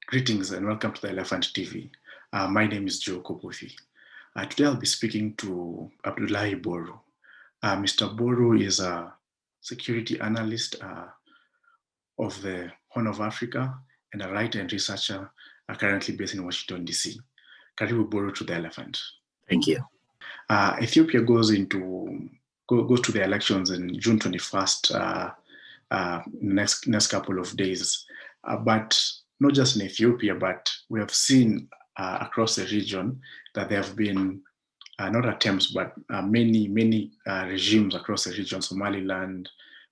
Greetings and welcome to the Elephant TV. My name is Joe Kobuthi. Today I'll be speaking to Abdullahi Boru. Mr. Boru is a security analyst of the Horn of Africa and a writer and researcher currently based in Washington, D.C. Karibu Boru to the Elephant. Thank you. Ethiopia goes to the elections in June 21st, next couple of days. But not just in Ethiopia, but we have seen across the region that there have been not attempts, but many regimes across the region, Somaliland,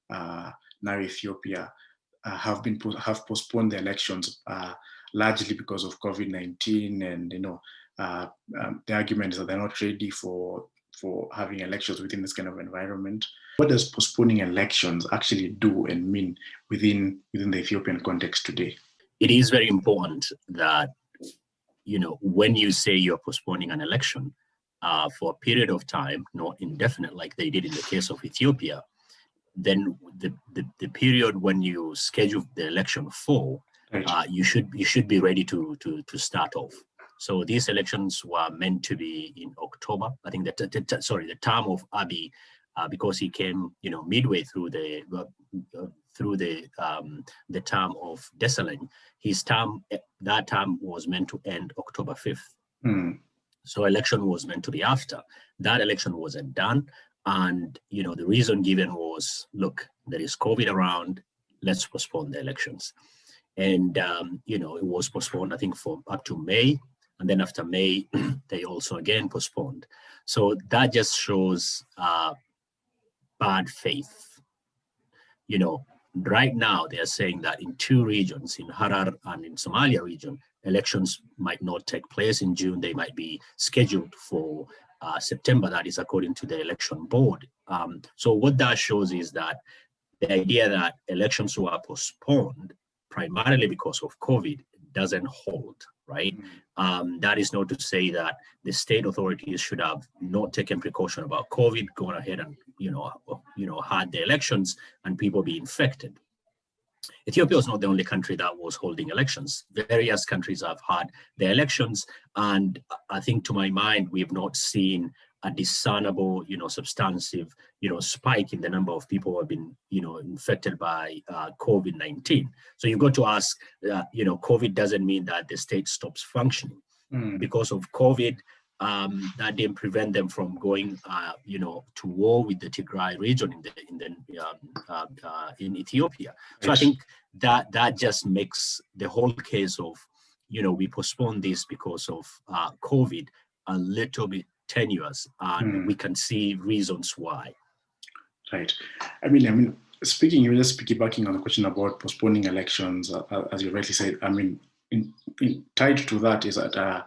now Ethiopia, have postponed the elections largely because of COVID-19, and the argument is that they're not ready for having elections within this kind of environment. What does postponing elections actually do and mean within the Ethiopian context today? It is very important that, when you say you're postponing an election for a period of time, not indefinite like they did in the case of Ethiopia, then the period when you schedule the election for, right. you should be ready to start off. So these elections were meant to be in October. I think the term of Abiy, because he came, midway through the term of Desalegn, that term was meant to end October 5th. So election was meant to be after. That election wasn't done. And, the reason given was, look, there is COVID around, let's postpone the elections. And, it was postponed, I think, for up to May. And then after May, they also again postponed. So that just shows bad faith. Right now they are saying that in two regions, in Harar and in Somalia region, elections might not take place in June. They might be scheduled for September. That is according to the election board. So what that shows is that the idea that elections were postponed primarily because of COVID doesn't hold, right? That is not to say that the state authorities should have not taken precaution about COVID, gone ahead and had the elections and people be infected. Ethiopia was not the only country that was holding elections. Various countries have had their elections, and I think, to my mind, we have not seen a discernible, substantive, spike in the number of people who have been, infected by COVID-19. So you've got to ask, COVID doesn't mean that the state stops functioning. Because of COVID, that didn't prevent them from going, to war with the Tigray region in Ethiopia. So I think that just makes the whole case of, we postponed this because of COVID a little bit tenuous, and we can see reasons why. Right. I mean, speaking, you're just piggybacking on the question about postponing elections, as you rightly said. I mean, tied to that is that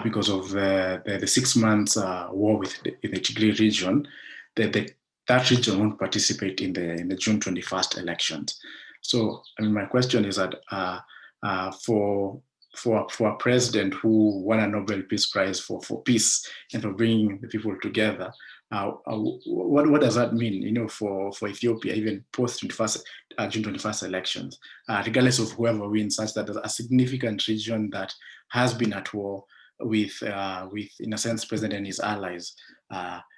because of the 6 months war in the Tigray region, that region won't participate in the June 21st elections. So, I mean, my question is that for a president who won a Nobel Peace Prize for peace and for bringing the people together, what does that mean, for Ethiopia, even post June 21st elections, regardless of whoever wins, such that there's a significant region that has been at war with in a sense, President and his allies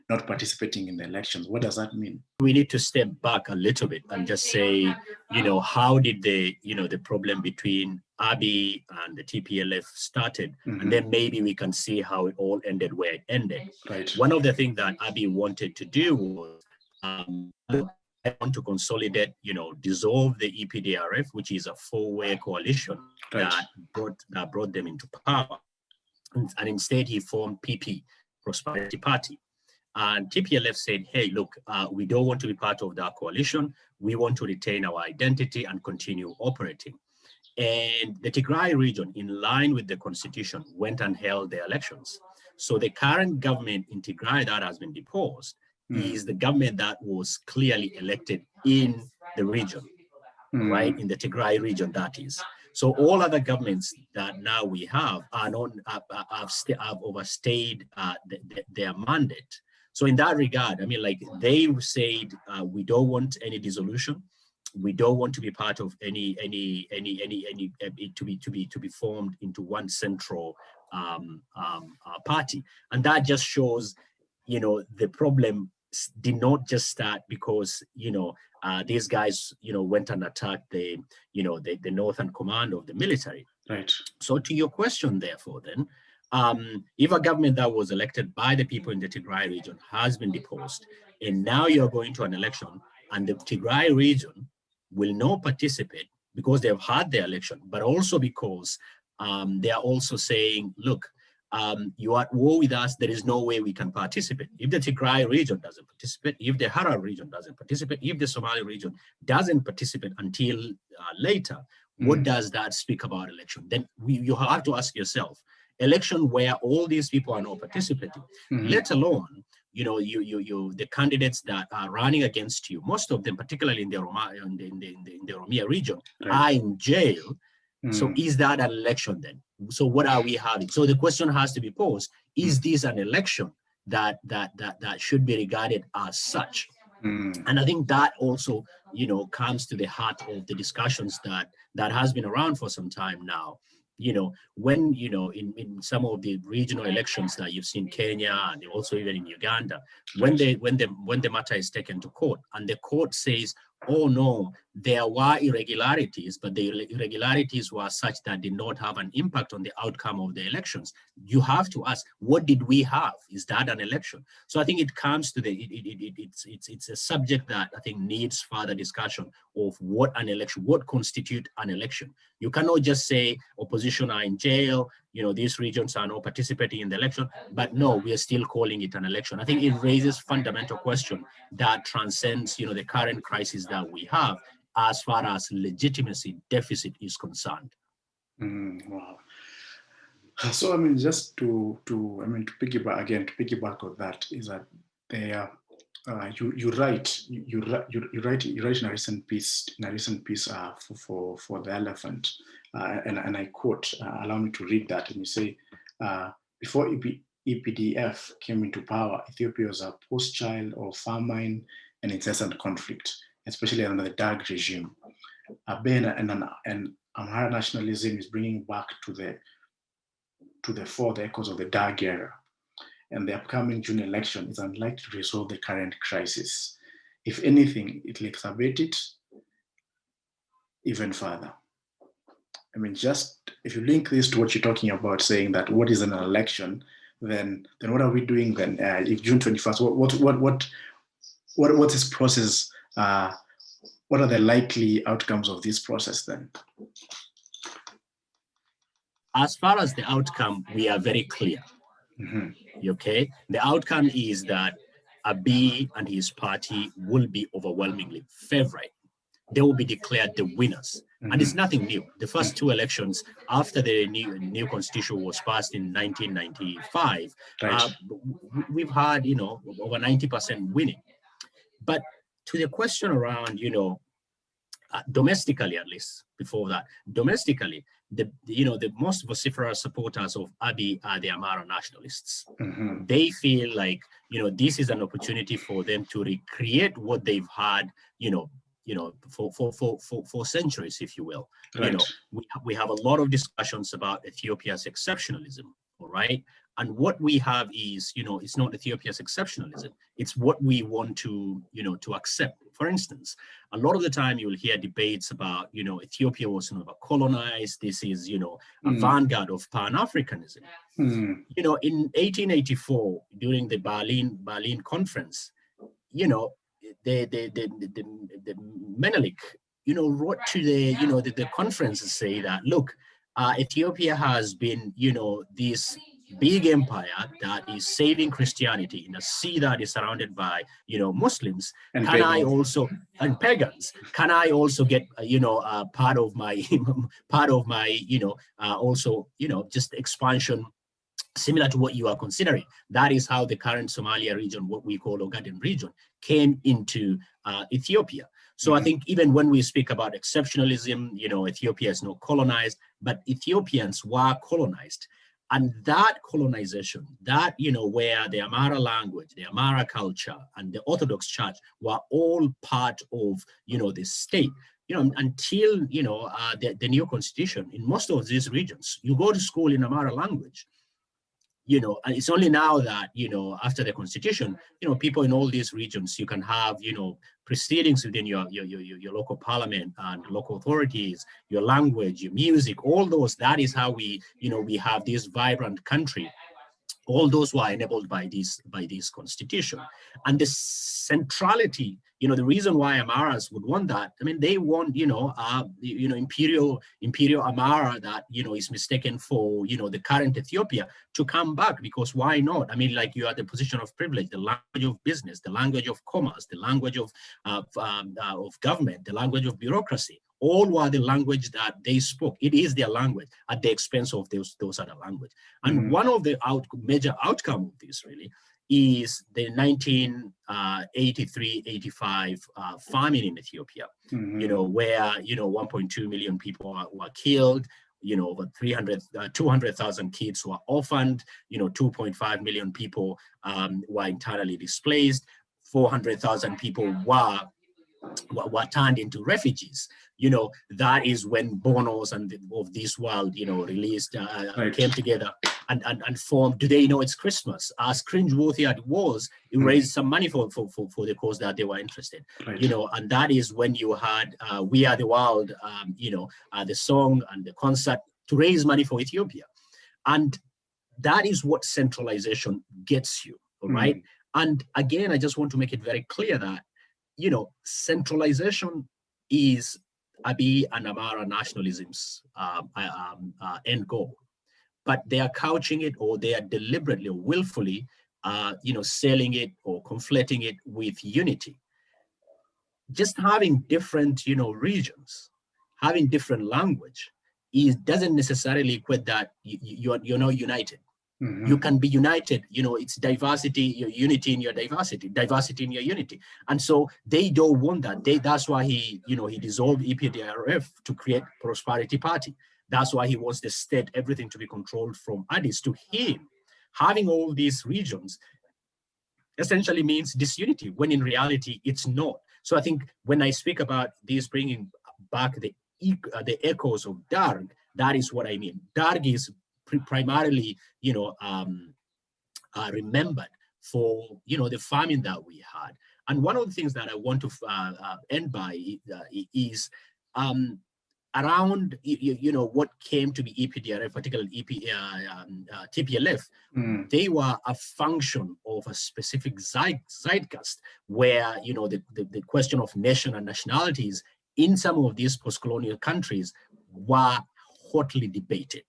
not participating in the elections? What does that mean? We need to step back a little bit and just say, how did the problem between Abiy and the TPLF started, and then maybe we can see how it all ended where it ended. Right. One of the things that Abiy wanted to do was I want to consolidate, dissolve the EPDRF, which is a four-way coalition that brought them into power. And instead he formed PP, Prosperity Party. And TPLF said, hey, look, we don't want to be part of that coalition. We want to retain our identity and continue operating. And the Tigray region, in line with the constitution, went and held their elections. So the current government in Tigray that has been deposed is the government that was clearly elected in the region, right? In the Tigray region, that is. So all other governments that now we have are not have overstayed their mandate. So in that regard, I mean, like, they said, we don't want any dissolution. we don't want to be part of any to be formed into one central party. And that just shows, you know, the problem did not just start because, you know, these guys, you know, went and attacked the, you know, the northern command of the military. Right. So to your question, therefore, then, if a government that was elected by the people in the Tigray region has been deposed, and now you're going to an election, and the Tigray region will not participate because they've had their election, but also because they are also saying, look, you are at war with us, there is no way we can participate. If the Tigray region doesn't participate, if the Harar region doesn't participate, if the Somali region doesn't participate until later, what does that speak about election? Then you have to ask yourself, election where all these people are not participating, let alone, you know, the candidates that are running against you, most of them, particularly in the Oromia region, are in jail. So is that an election then? So what are we having? So the question has to be posed: is this an election that should be regarded as such? And I think that also, you know, comes to the heart of the discussions that has been around for some time now. You know, when, you know, in some of the regional elections that you've seen, Kenya and also even in Uganda, when the matter is taken to court and the court says, oh no, there were irregularities, but the irregularities were such that did not have an impact on the outcome of the elections, you have to ask, what did we have? Is that an election? So I think it comes to it's a subject that I think needs further discussion of what an election, what constitutes an election. You cannot just say opposition are in jail, you know, these regions are not participating in the election, but no, we are still calling it an election. I think it raises fundamental question that transcends, you know, the current crisis that we have as far as legitimacy deficit is concerned. Wow. So I mean, just to piggyback on that is that they are. You write in a recent piece for the Elephant, and I quote, allow me to read that, and you say, before EPDF came into power, Ethiopia was a post-child of famine and incessant conflict, especially under the Derg regime. Abiy and Amhara nationalism is bringing back to the fore the echoes of the Derg era. And the upcoming June election is unlikely to resolve the current crisis. If anything, it will exacerbate it even further. I mean, just if you link this to what you're talking about, saying that what is an election, then what are we doing then? If June 21st, what's this process? What are the likely outcomes of this process then? As far as the outcome, we are very clear. Okay, the outcome is that Abiy and his party will be overwhelmingly favorite. They will be declared the winners, and it's nothing new. The first two elections after the new constitution was passed in 1995, we've had, you know, over 90% winning. But to the question around, you know, domestically, at least before that, domestically, the most vociferous supporters of Abiy are the Amhara nationalists. They feel like, you know, this is an opportunity for them to recreate what they've had, for centuries, if you will. You know, we have a lot of discussions about Ethiopia's exceptionalism, all right? And what we have is, you know, it's not Ethiopia's exceptionalism. It's what we want to, you know, to accept. For instance, a lot of the time you will hear debates about, you know, Ethiopia was never colonized. This is, you know, a vanguard of Pan-Africanism. You know, in 1884, during the Berlin conference, you know, the Menelik, you know, wrote to the conference to say that, look, Ethiopia has been, you know, this big empire that is saving Christianity in a sea that is surrounded by, you know, Muslims. And pagans. Can I also get, you know, part of my, you know, also, you know, just expansion similar to what you are considering? That is how the current Somalia region, what we call Ogaden region, came into Ethiopia. So I think even when we speak about exceptionalism, you know, Ethiopia is not colonized, but Ethiopians were colonized. And that colonization, that, where the Amhara language, the Amhara culture, and the Orthodox Church were all part of, the state, until, the new constitution in most of these regions, you go to school in Amhara language. And it's only now that, after the constitution, people in all these regions, you can have, proceedings within your local parliament and local authorities, your language, your music, all those. That is how we have this vibrant country. All those were enabled by this constitution. And the centrality, the reason why Amharas would want that, I mean, they want, imperial Amhara that, is mistaken for, the current Ethiopia to come back, because why not? I mean, like, you are the position of privilege, the language of business, the language of commerce, the language of government, the language of bureaucracy. All were the language that they spoke. It is their language at the expense of those other language. And one of the major outcome of this really is the 1983-85 famine in Ethiopia, where 1.2 million people were killed. Over 200,000 kids were orphaned. 2.5 million people were internally displaced. 400,000 people were turned into refugees. That is when Bonos and of this world, released, came together and formed. Do they know it's Christmas? As cringeworthy as it was, it raised some money for the cause that they were interested. Right. And that is when you had We Are the World, the song and the concert to raise money for Ethiopia. And that is what centralization gets you, all right? And again, I just want to make it very clear that, centralization is Abiy and Amhara nationalism's end goal. But they are couching it, or they are deliberately or willfully, selling it or conflating it with unity. Just having different, regions, having different language, doesn't necessarily equate that you're not united. You can be united, it's diversity, your unity in your diversity in your unity. And so they don't want that. That's why he dissolved EPDRF to create Prosperity Party. That's why he wants the state, everything to be controlled from Addis. To him, having all these regions essentially means disunity, when in reality it's not. So I think when I speak about this bringing back the echoes of Derg, that is what I mean. Derg is primarily, remembered for, the famine that we had. And one of the things that I want to end by is around, what came to be EPDRF, particularly TPLF. They were a function of a specific zeitgeist where, the question of nation and nationalities in some of these post-colonial countries were hotly debated.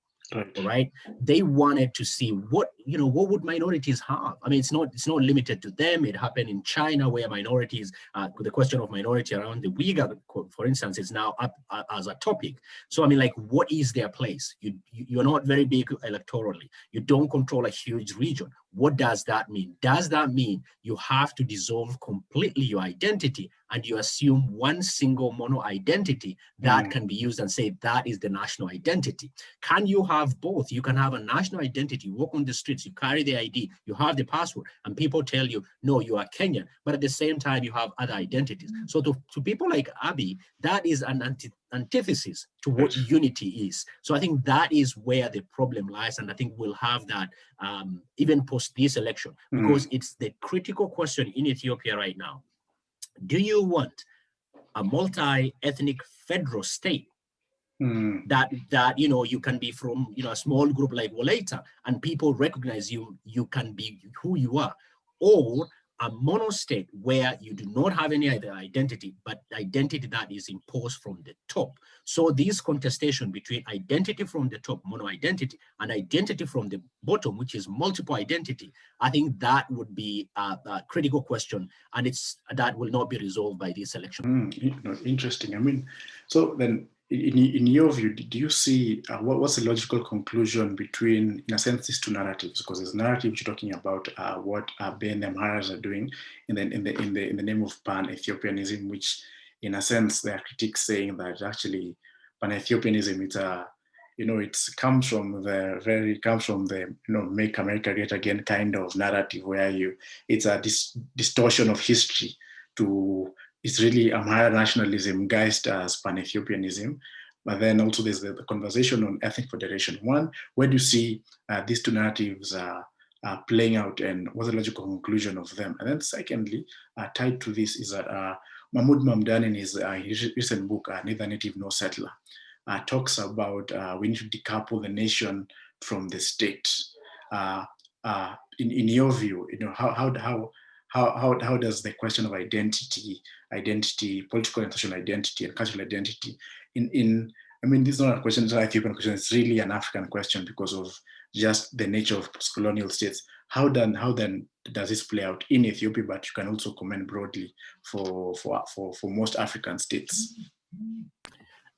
Right. They wanted to see what would minorities have. I mean, it's not limited to them. It happened in China, where minorities, the question of minority around the Uyghur, for instance, is now up as a topic. So I mean, like, what is their place? You're not very big electorally. You don't control a huge region. What does that mean? Does that mean you have to dissolve completely your identity and you assume one single mono identity that can be used and say that is the national identity? Can you have both? You can have a national identity, walk on the streets, you carry the ID, you have the passport, and people tell you, no, you are Kenyan, but at the same time, you have other identities. So to people like Abiy, that is an antithesis to what unity is. So I think that is where the problem lies, and I think we'll have that even post this election, because it's the critical question in Ethiopia right now. Do you want a multi-ethnic federal state that you can be from a small group like Wolaita and people recognize you can be who you are, or a mono state where you do not have any other identity, but identity that is imposed from the top? So this contestation between identity from the top, mono identity, and identity from the bottom, which is multiple identity, I think that would be a critical question, and that will not be resolved by this election. Interesting. I mean, so then, in your view, do you see what's the logical conclusion between, in a sense, these two narratives? Because there's a narrative you're talking about what Abiy and Amhara are doing in the name of Pan-Ethiopianism, which, in a sense, there are critics saying that actually Pan-Ethiopianism it comes from the Make America Great Again kind of narrative, where it's a distortion of history it's really Amhara nationalism guised as pan-Ethiopianism. But then also there's the conversation on ethnic federation. One, where do you see these two narratives playing out, and what's the logical conclusion of them? And then secondly, tied to this is that Mahmoud Mamdani in his recent book, Neither Native Nor Settler, talks about we need to decouple the nation from the state. In your view, how does the question of identity, political and social identity, and cultural identity, this is not a question, it's not an Ethiopian question, it's really an African question because of just the nature of post-colonial states. How then does this play out in Ethiopia, but you can also comment broadly for most African states?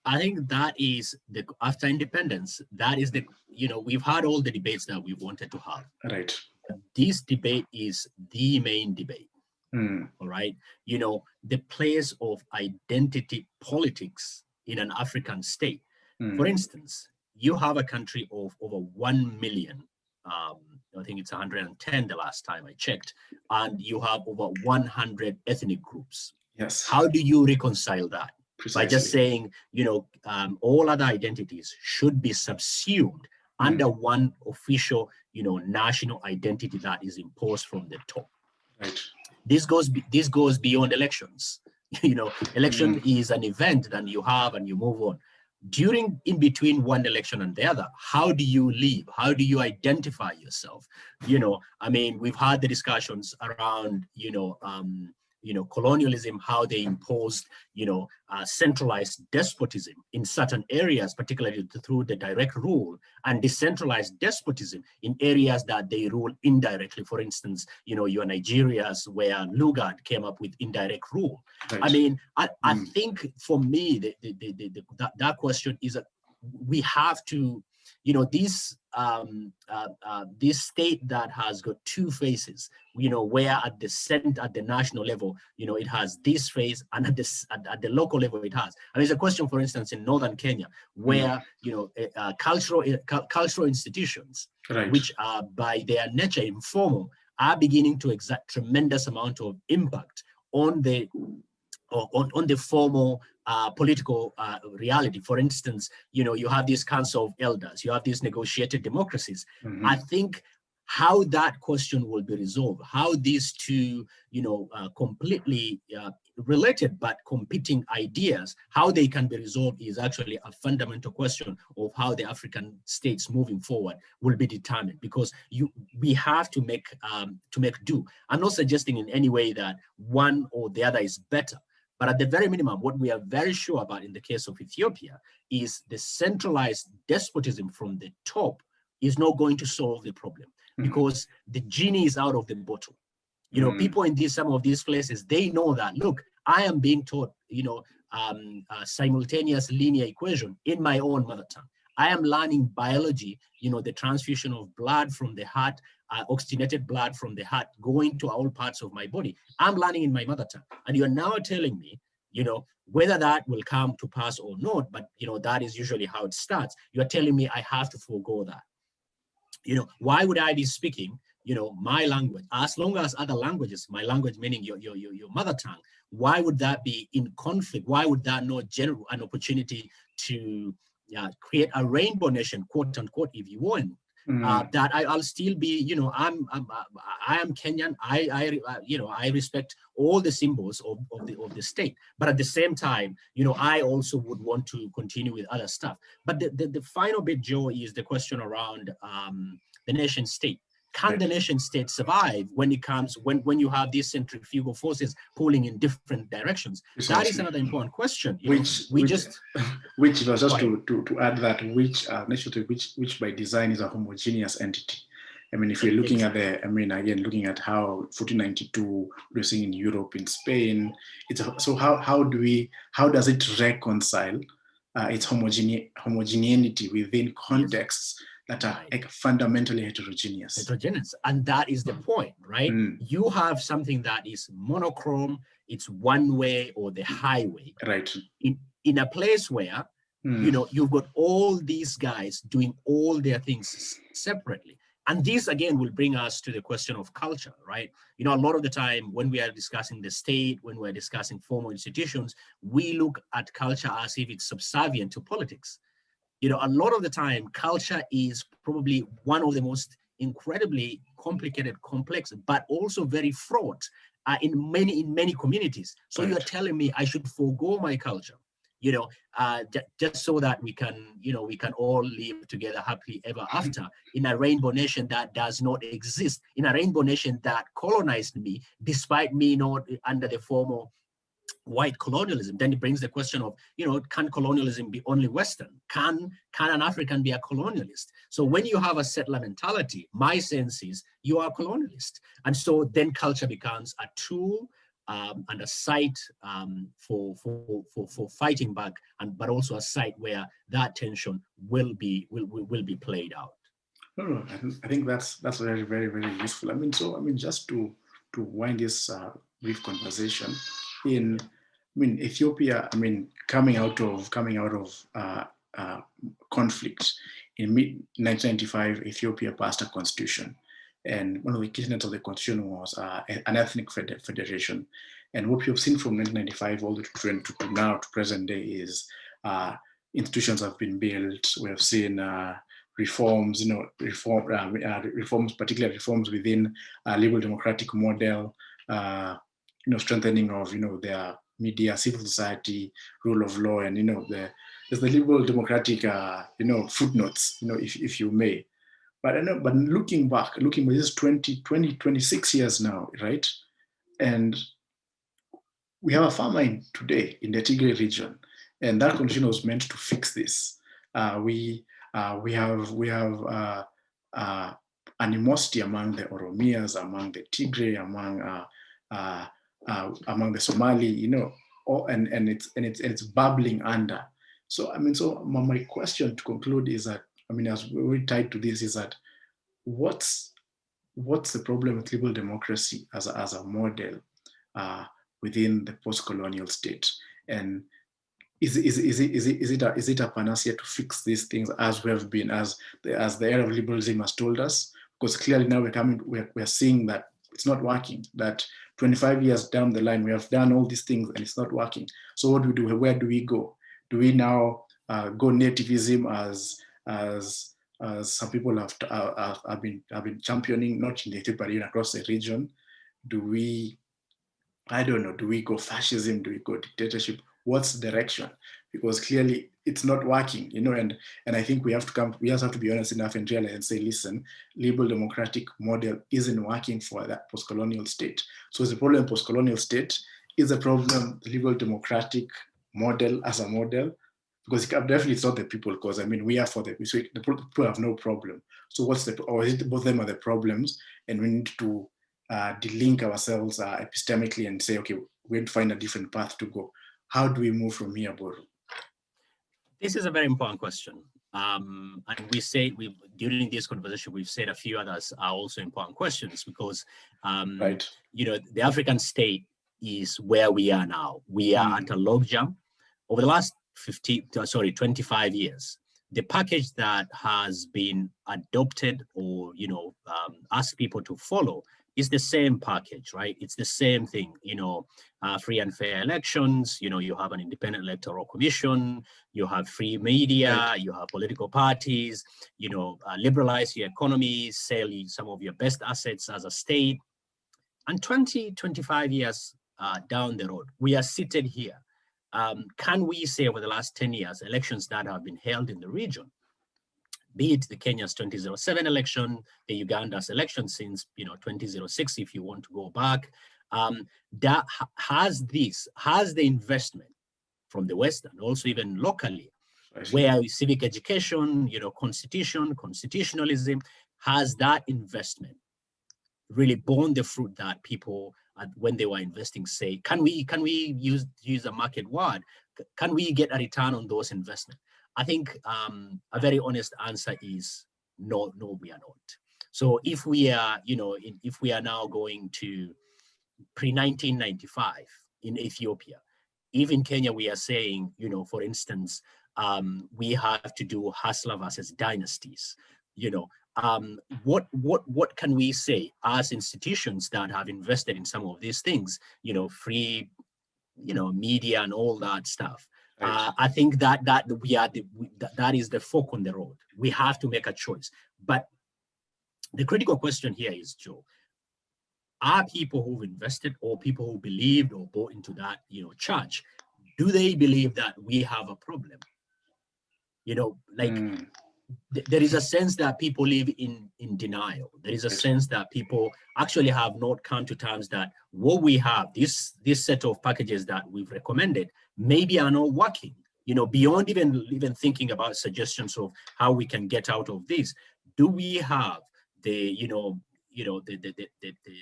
I think that is after independence, that is we've had all the debates that we wanted to have. Right. This debate is the main debate. All right. The place of identity politics in an African state. For instance, you have a country of over 1 million. I think it's 110 the last time I checked, and you have over 100 ethnic groups. Yes. How do you reconcile that? Precisely. By just saying, all other identities should be subsumed under one official, national identity that is imposed from the top. Right. This goes beyond elections. Election is an event that you have and you move on. In between one election and the other, how do you live? How do you identify yourself? We've had the discussions around, colonialism, how they imposed, centralized despotism in certain areas, particularly through the direct rule, and decentralized despotism in areas that they rule indirectly. For instance, your Nigerias, where Lugard came up with indirect rule. Right. I think for me, that question is we have to, this state that has got two faces, where at the national level, it has this face, and at the local level it has. And there's a question, for instance, in northern Kenya, where cultural institutions, right, which are by their nature informal, are beginning to exert tremendous amount of impact on the formal political reality. For instance, you have this council of elders, you have these negotiated democracies. I think how that question will be resolved, how these two, completely related but competing ideas, how they can be resolved is actually a fundamental question of how the African states moving forward will be determined, because we have to make do. I'm not suggesting in any way that one or the other is better. But at the very minimum, what we are very sure about in the case of Ethiopia is the centralized despotism from the top is not going to solve the problem, because the genie is out of the bottle. People in some of these places, they know that, look, I am being taught, simultaneous linear equation in my own mother tongue. I am learning biology, the transfusion of blood from the heart, oxygenated blood from the heart going to all parts of my body. I'm learning in my mother tongue. And you're now telling me, whether that will come to pass or not, but, that is usually how it starts. You're telling me I have to forego that. Why would I be speaking, my language, as long as other languages, my language meaning your mother tongue, why would that be in conflict? Why would that not generate an opportunity to create a rainbow nation, quote unquote, if you want? That I'll still be, I am Kenyan. I respect all the symbols of the state, but at the same time, I also would want to continue with other stuff. But the final bit, Joe, is the question around the nation state. Can the nation state survive when you have these centrifugal forces pulling in different directions? Precisely. That is another important question. Which was just to add that which by design is a homogeneous entity. If you're looking at looking at how 1492 we're seeing in Europe, in Spain, so how does it reconcile its homogeneity within contexts that are fundamentally heterogeneous. And that is the point, right? You have something that is monochrome, it's one way or the highway. Right. In a place where You know, you've got all these guys doing all their things separately. And this again will bring us to the question of culture, right? You know, a lot of the time when we are discussing the state, when we're discussing formal institutions, we look at culture as if it's subservient to politics. You know, a lot of the time, culture is probably one of the most incredibly complicated, complex, but also very fraught in many communities. So Right. you're telling me I should forego my culture, you know, just so that we can, you know, we can all live together happily ever after in a rainbow nation that does not exist, in a rainbow nation that colonized me, despite me not under the formal white colonialism. Then it brings the question of, you know, can colonialism be only Western? Can an African be a colonialist? So when you have a settler mentality, my sense is you are a colonialist. And so then culture becomes a tool and a site for fighting back, and but also a site where that tension will be played out. No, I think that's very useful. I mean, so I mean, just to wind this brief conversation in, I mean, Ethiopia. I mean, coming out of conflict in mid 1995, Ethiopia passed a constitution, and one of the key tenets of the constitution was an ethnic federation. And what we have seen from 1995 all the way to now to present day is institutions have been built. We have seen reforms, you know, reforms, particularly reforms within a liberal democratic model, you know, strengthening of, you know, their media, civil society, rule of law, and, you know, there's the liberal democratic, you know, footnotes, you know, if you may. But I know, but looking back, this is 26 years now, right? And we have a famine today in the Tigray region, and that condition was meant to fix this. We have animosity among the Oromias, among the Tigray, among the Somali, you know, and it's bubbling under. So I mean, so my question to conclude is that, I mean, as we tied to this, is that what's the problem with liberal democracy as a model within the post-colonial state, and is it a panacea to fix these things as we have been, as the era of liberalism has told us? Because clearly now we're seeing that it's not working. That 25 years down the line, we have done all these things and it's not working. So what do we do? Where do we go? Do we now go nativism as some people have been championing, not in Ethiopia but even across the region? Do we, I don't know, do we go fascism? Do we go dictatorship? What's the direction? Because clearly it's not working, you know, and I think we just have to be honest enough and realize and say, listen, liberal democratic model isn't working for that post-colonial state. So is the problem post-colonial state? Is the problem the liberal democratic model as a model? Because definitely it's not the people, because I mean, we are for the people have no problem. So or is it both of them are the problems, and we need to delink ourselves epistemically and say, okay, we have to find a different path to go. How do we move from here, Boru? This is a very important question. And during this conversation, we've said a few others are also important questions, because, right, you know, the African state is where we are now. We are at a logjam. Over the last 25 years, the package that has been adopted or, you know, asked people to follow is the same package, right? It's the same thing, you know, free and fair elections, you know, you have an independent electoral commission, you have free media, right, you have political parties, you know, liberalize your economy, sell some of your best assets as a state. And 25 years down the road, we are seated here. Can we say over the last 10 years, elections that have been held in the region, be it the Kenya's 2007 election, the Uganda's election since, you know, 2006, if you want to go back, that has the investment from the West and also even locally, where civic education, you know, constitutionalism, has that investment really borne the fruit that people, when they were investing, say, can we use a market word? Can we get a return on those investments? I think a very honest answer is no, we are not. So if we are, you know, if we are now going to pre-1995 in Ethiopia, even Kenya, we are saying, you know, for instance, we have to do hustler versus dynasties. You know, what can we say as institutions that have invested in some of these things? You know, free, you know, media and all that stuff. Right. I think that that is the fork on the road. We have to make a choice. But the critical question here is, Joe, are people who've invested or people who believed or bought into that, you know, church, do they believe that we have a problem? You know, like there is a sense that people live in denial. There is a sense that people actually have not come to terms that what we have, this set of packages that we've recommended, maybe are not working. You know, beyond even thinking about suggestions of how we can get out of this, do we have the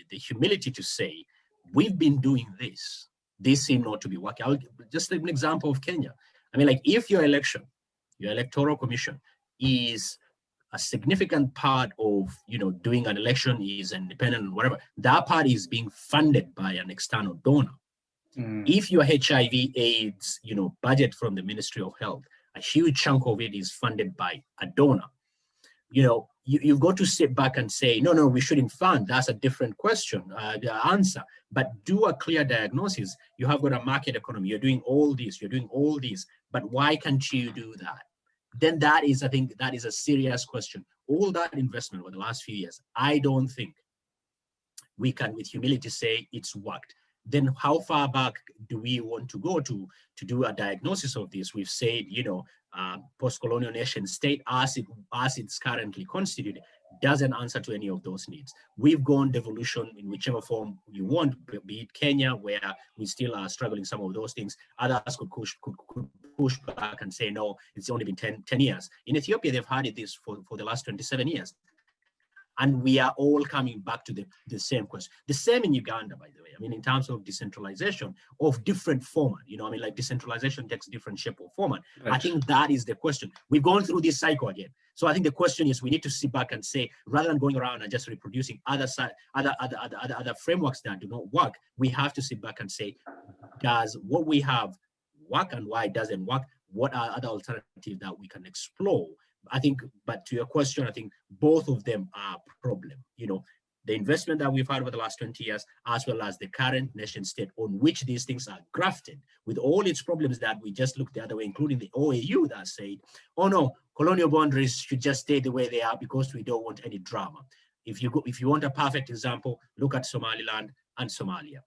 the humility to say we've been doing this? This seem not to be working. I'll just take an example of Kenya. I mean, like if your electoral commission is a significant part of, you know, doing an election, is independent and whatever, that part is being funded by an external donor. If your HIV AIDS, you know, budget from the Ministry of Health, a huge chunk of it is funded by a donor. You know, you've got to sit back and say, no, we shouldn't fund. That's a different question, the answer. But do a clear diagnosis. You have got a market economy. You're doing all this. But why can't you do that? Then that is, I think, that is a serious question. All that investment over the last few years, I don't think we can, with humility, say it's worked. Then how far back do we want to go to do a diagnosis of this? We've said, you know, post-colonial nation state as it's currently constituted doesn't answer to any of those needs. We've gone devolution in whichever form you want, be it Kenya, where we still are struggling some of those things. Others could push back and say, no, it's only been 10 years. In Ethiopia, they've had it this for the last 27 years. And we are all coming back to the same question. The same in Uganda, by the way. I mean, in terms of decentralization of different format, you know, I mean, like decentralization takes different shape or format. Right. I think that is the question. We've gone through this cycle again. So I think the question is we need to sit back and say, rather than going around and just reproducing other frameworks that do not work, we have to sit back and say, does what we have work, and why it doesn't work? What are other alternatives that we can explore? I think, but to your question, I think both of them are a problem. You know, the investment that we've had over the last 20 years, as well as the current nation state on which these things are grafted, with all its problems that we just looked the other way, including the OAU that said, oh no, colonial boundaries should just stay the way they are because we don't want any drama. If you want a perfect example, look at Somaliland and Somalia.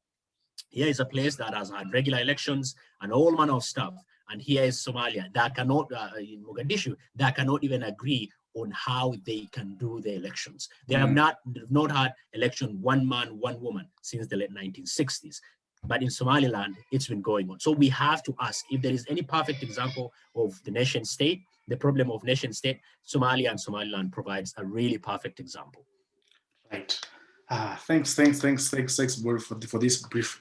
Here is a place that has had regular elections and all manner of stuff. And here is Somalia that cannot, in Mogadishu, that cannot even agree on how they can do the elections. They have not had election one man, one woman since the late 1960s. But in Somaliland, it's been going on. So we have to ask if there is any perfect example of the nation state, the problem of nation state. Somalia and Somaliland provides a really perfect example. Right. Thanks, Boris, for this brief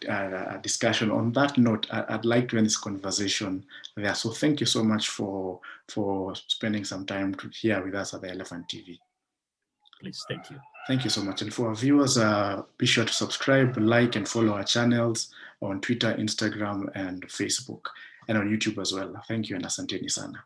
discussion. On that note, I'd like to end this conversation there. So thank you so much for spending some time here with us at the Elephant TV. Please, thank you. Thank you so much. And for our viewers, be sure to subscribe, like, and follow our channels on Twitter, Instagram, and Facebook, and on YouTube as well. Thank you, and asanteni sana.